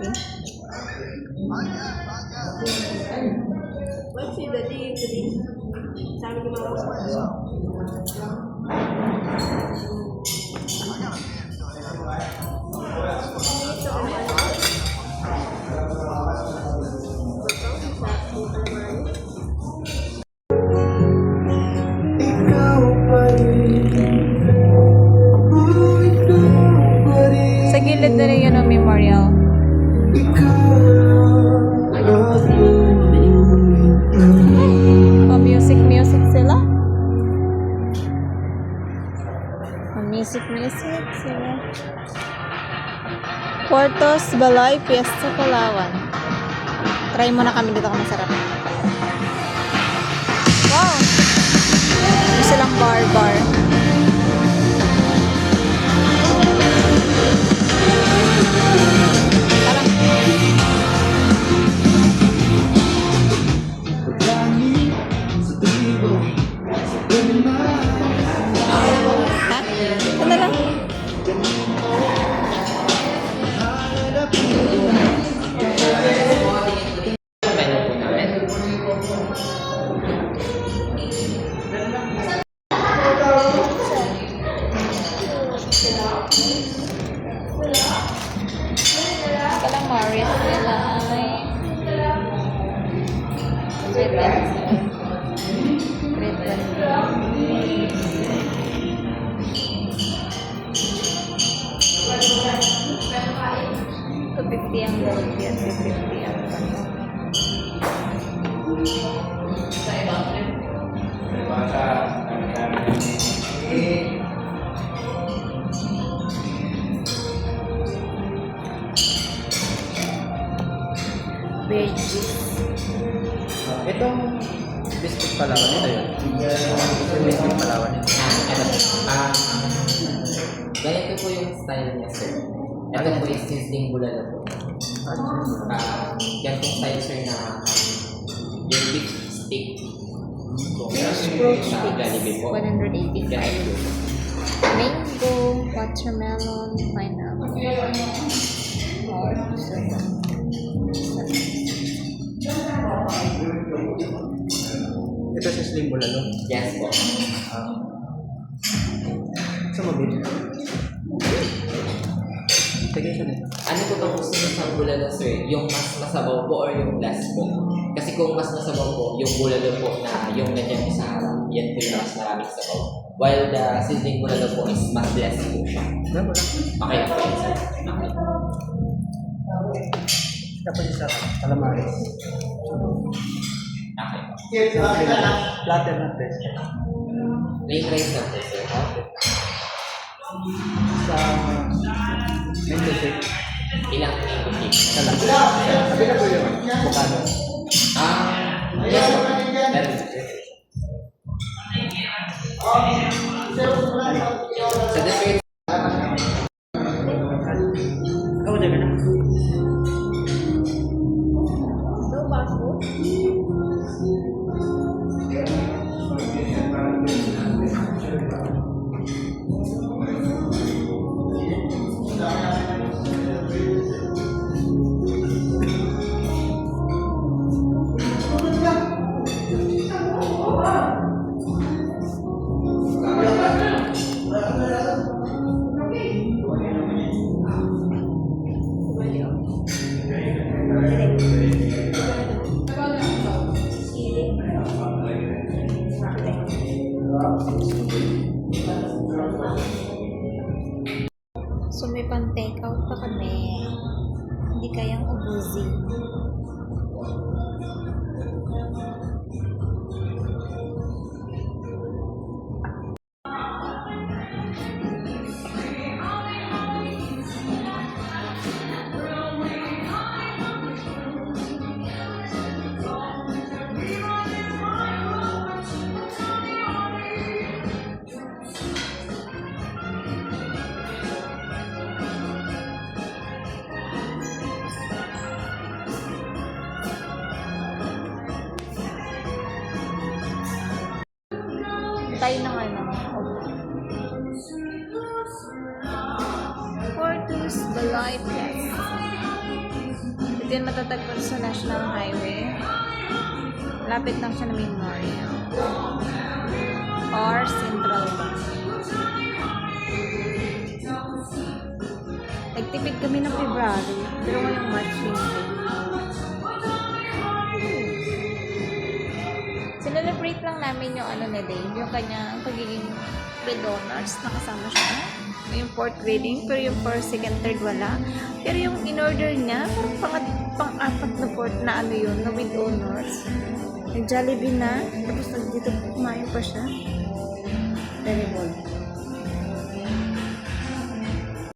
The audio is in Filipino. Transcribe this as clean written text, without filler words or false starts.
What's the day today? Sabi ni Mama. Sa gilid na rin yun ang memorial. Music sila. Music sila. Puertos Balay Fiesta Palawan. Try muna kami dito kung masarap. Wow! May silang bar. Calamares nila ay $250 ang gold yan, $250 ang veggies. Itong biscuit Palawan ito yun. Yung biscuit Palawan ito. Ganito po yung style niya, sir. Ito po yung sizzling bulalo po. Yan pong style, sir, na yung beef steak. Fish Sa Jollibee po. 185. Ganito po. Mango, watermelon, pineapple. Ito sa slim bulalo. Yes po. Sa mabit. Sige siya din. Ano po bang gusto niyo sa bulalo, sir? Yung mas masabaw po or yung less po? Kasi kung mas masabaw po, yung bulalo po na yung nandiyan sa harap, yan po yung mas maraming sabaw. While the sizzling bulalo po is mas less po siya. Wala. Okay na po yun, sir. Okay. Dapat isa calamares. Okay. Platter na tres. Plain rice lang po, sir. Sa mango shake. Ilang mango cake? Sabi na po yun. Bukano. Yes po. Meron. Sa dessert, Ikaw na gana. No baso? So may pan-take out pa kami. Hindi kayang ubusin. Tayo ng ano. Puertos Balay Fiesta. Dito yan matatagpuan sa National Highway. Lapit lang siya na Memorial. Or Central Bank. Nagtipid kami ng February, pero ngayong March hindi. Celebrate lang namin yung ano na Dave, yung kanyang pagiging pre-donors, nakasama siya. Yung fourth grading, pero yung first, second, third wala. Pero yung in-order niya, parang pang-apat na fourth na ano yun, na with honors. Nag-Jollibee na, tapos dito kumain pa siya. Terrible.